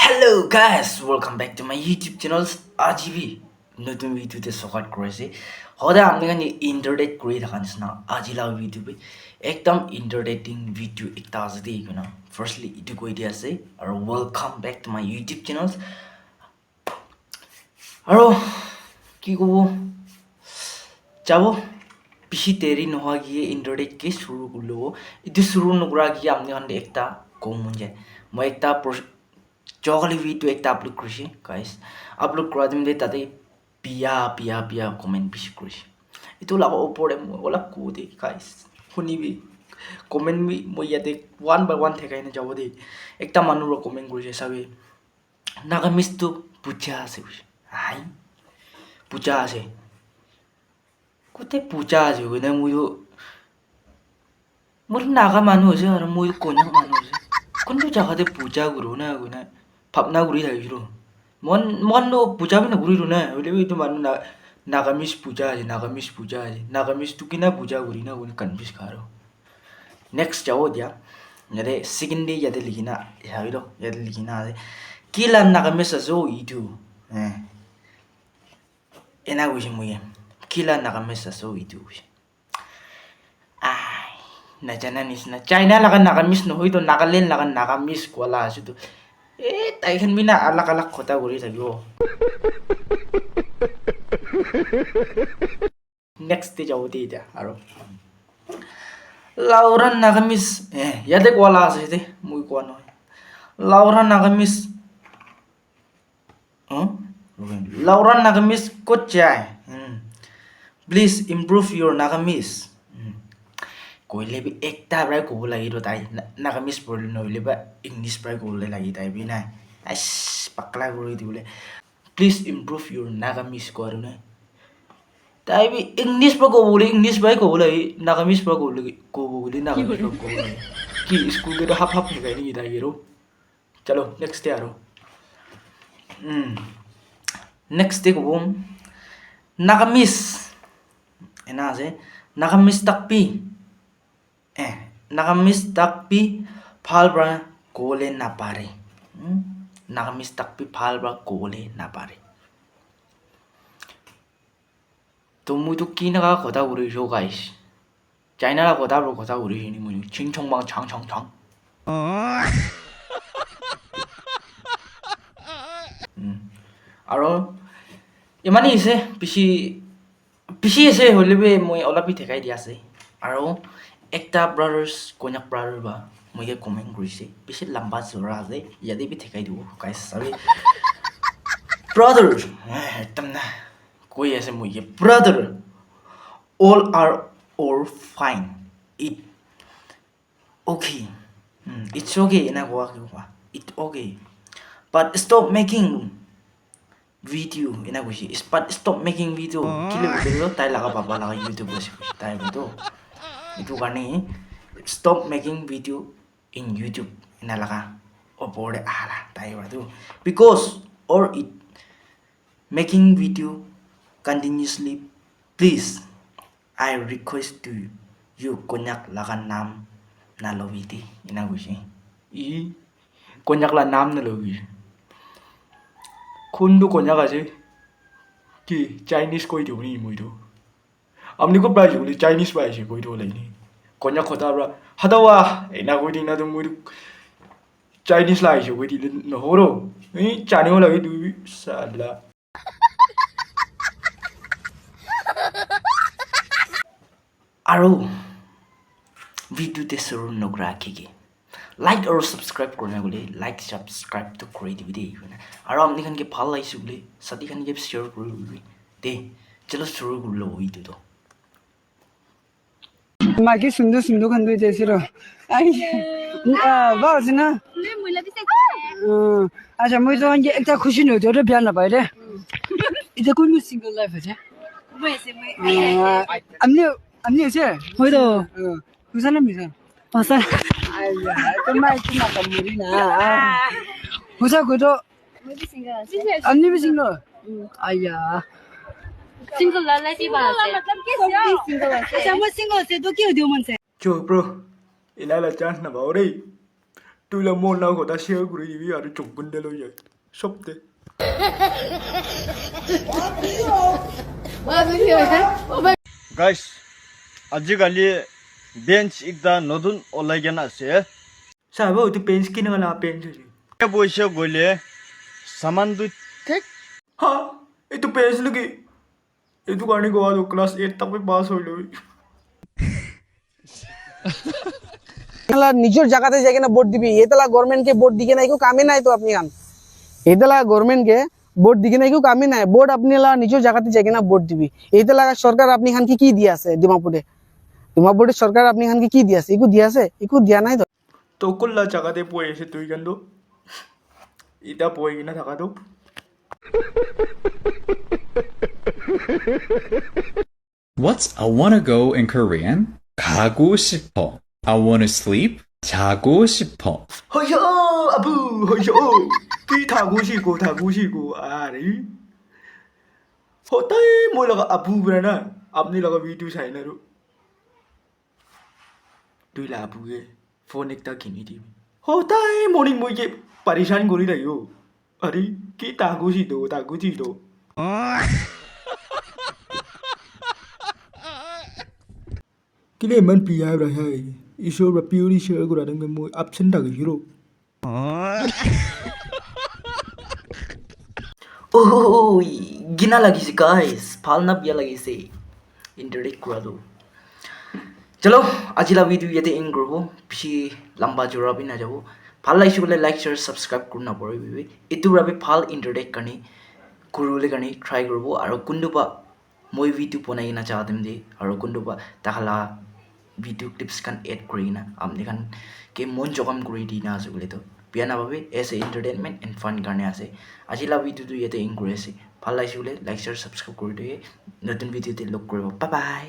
Hello guys, welcome back to my YouTube channel RGB. নতুন ভিডিওতে স্বাগত কৰিছে সদায় আপোনালোকে ইন্টাৰটেট কৰি থকা নিচিনা আজি লাভ ভিডিঅ' একদম ইন্টাৰটেটিং ভিডিঅ' একটা আছে দেই কিনা ফাৰ্ষ্টলি ইটো কৈ দিয়া আছে আৰু welcome back to my YouTube channel আৰু কি ক'ব যাব বেছি দেৰি নোহোৱাকৈ ইন্টাৰটেটকৈ শুৰু কৰি ল'ব এইটো শুৰু নকৰাকৈ আপোনালোকে একটা ক'ব মন যায় মই একটা Jogli video ekta upload korishi guys upload kora dimde tate pia comment bishi korishi itu la opore mo ola kode guys huni bi comment bi mo yate one by one thekai na jabo de ekta manu ro comment korishi sabe nagamis tu puja ase hai puja ase kote puja ase gona mo yo mo naga manu ase aru mo konya manu ase konto jagate puja guru na gona ভাবনা ঘুরি থাকিলো মন পূজা মানে ঘুরিলো না হইলে তো মানুষ নাগামিস পূজা আছে নাগামিস তো কিনা পূজা ঘুরি না কোনো কনফিউজ খারো নেক্সট যাও দিয়া ইয়াতে সেকেন্ড ডে ইয়াতে লিখিনা ভাবিলো ইয়াতে লিখিনা আছে কি লাম নাগামিস আছে ও ইটো হ্যাঁ এনা কৈছে মই কি লাম নাগামিস আছে ও ইটো কৈছে নাজানা নিচিনা চাইনা লাগা নাগামিস নহয় তো নাগালেণ্ড লাগা নাগামিস কলা আছে তো তাইখন বিনা আলাক কথা কৰি থাকিব নেক্সট ডে যাব দেই এতিয়া আৰু লাউৰা নাগামিছ ইয়াতে কোৱালা আছে দে মই কোৱা নহয় লাউৰা নাগামিছ লাউৰা নাগামিছ ক'ত যায় প্লিজ ইম্প্ৰুভ ইউৰ নাগামিছ কইলে বি একটা প্রায় কব লাগিব তাই নাগামিজ পড়লে নহলে বা ইংলিশ প্রায় কবলে লাগি তাই বি নাই আইস পাকলা করে দিবলে প্লিজ ইম্প্রুভ ইউর নাগামিজ কর না তাই বি ইংলিশ পা কবলে ইংলিশ প্রায় কব লাগে নাগামিজ পা কবলে নাগামিজ পা কব লাগে কি স্কুলে তো হাফ হেগাই নেকি তাই এরো চলো নেক্সট ডে আরো নেক্সট ডে কব নাগামিজ এনা আছে Nagamese তাকপি Nagamis takpi phal bra kole na pare nagamis takpi phal bra kole na pare to mui to kina ka kota uri jo guys China la kota uri ni mui ching chong bang chang aro imani ise pishi ise holebe moi olapi thekai di ase aro একটা brothers Konark brother বা মইকে comment কৰিছে বেছি লম্বা জোৰা আছে ইয়াতে B থেকাই দিব গাইছ সৰি ব্রাদার একদম না কৈ আছে মইকে brother all are all fine it okay it's okay এনা কোৱা it okay but stop making video এনা কৈছে but stop making video কিলে ভিডিও তাই লাগা বাবা লাগা ইউটিউব আছে তাই বতো itu karena stop making video in YouTube inalaga upload ala tayo itu because or it making video continuously please I request to you konyak lakan nam na lobiti ina gusi konyak la nam na lobi kundu konyak aja ki Chinese koi tu ni moi tu amni ko price ko Chinese price ko to lai ni konya khota bra hadawa ena ko ding na to mu Chinese lai ko di no horo chani ho lagi du sala aro video te suru nogra kige like or subscribe korna gole like subscribe to creativity aro amni khan ke phal laisu gole sadi khan ke share kori de chalo suru gulo video to माकी सुंदर सुंदर खंदो जैसे रो आई बात ना अच्छा मुझे तो ये एक खुशी नहीं होती है प्यार ना पाए रे इधर कोई भी सिंगल लाइफ है हमने ऐसे होई तो कुछ ना मिसा पसा आया तो मैं इतना कम मुरी ना कुछ कोई तो हमने भी सिंगल आया Single là lấy gì bà? Single là. Sao mà single sẽ tôi kêu điều mình sẽ. Trời bro, ina là chance na bảo đi. তুই লা মন না কথা শেয়ার করে দিবি আর চোখ গুন্ডে লই যায় সবতে গাইস আজিকালি বেঞ্চ একটা নতুন ওলাই কেন আছে সাহেব তুই পেন্স কিনে না পেন্স বসে গলে সামান দুই ঠিক হ্যাঁ এই তো পেন্স নাকি এই তো কারণে গোয়া তো ক্লাস 8 তক পাস হইল নিজের জায়গাতে যাই কিনা ভোট দিবি এতলা গভর্নমেন্ট কে ভোট দিকে নাই কেউ কামে নাই তো আপনি গান এতলা গভর্নমেন্ট কে ভোট দিকে নাই কেউ কামে নাই ভোট আপনি নিজের জায়গাতে যাই কিনা ভোট দিবি এতলা সরকার আপনি খান কি দিয়ে আছে ডিমাপুরে সরকার আপনি খান কি দিয়ে আছে একু দিয়া আছে একু দিয়া নাই তো তো কল্লা জায়গাতে পড়ে এসে তুই কেন এটা পড়ে কিনা থাকা তো What's I wanna go in Korean? 가고 싶어. I wanna sleep. 자고 싶어. 허여 아부 허여 기 타고 싶고 아리 호타이 몰라가 아부 브라나 আপনি লগা ভিডিও চাই না তুই লাভুগে ফোন একটা কিনি দিবি হোতাই মর্নিং মইকে পারিশান করি রাইও আরে কি তাগুছি তো কিলে মান পিয়া রাহাই ইশোর বা পিউরি শেয়ার করা দঙ্গে মই অ্যাবসেন্ট থাকে হিরো ওই গিনা লাগিছে গাইস ভাল না বিয়া লাগিছে ইন্টারেক্ট করা দো চলো আজিলা ভিডিও ইয়াতে এন্ড করব বেশি লম্বা জোরাবি না যাব ভাল লাগিছে বলে লাইক শেয়ার সাবস্ক্রাইব করু না পড়িবি এটু বাবে ভাল ইন্টারেক্ট কানি করুলে কানি ট্রাই করব আর কোনবা মই ভিডিও বনাই না চাহাতেম দে আর কোনবা তাহলা ভিডিও ক্লিপস কান এড করি না আপনি কান কে মন জগাম করে দি না আছে বলে তো বিয়া না ভাবে এস এ এন্টারটেইনমেন্ট এন্ড ফান কারণে আছে আজিলা ভিডিওটো ইয়াতে এন্ড কৰি আছে ভাল লাগিছে বলে লাইক শেয়াৰ সাবস্ক্ৰাইব কৰি দিয়ে নতুন ভিডিওতে লগ কৰিব বাই বাই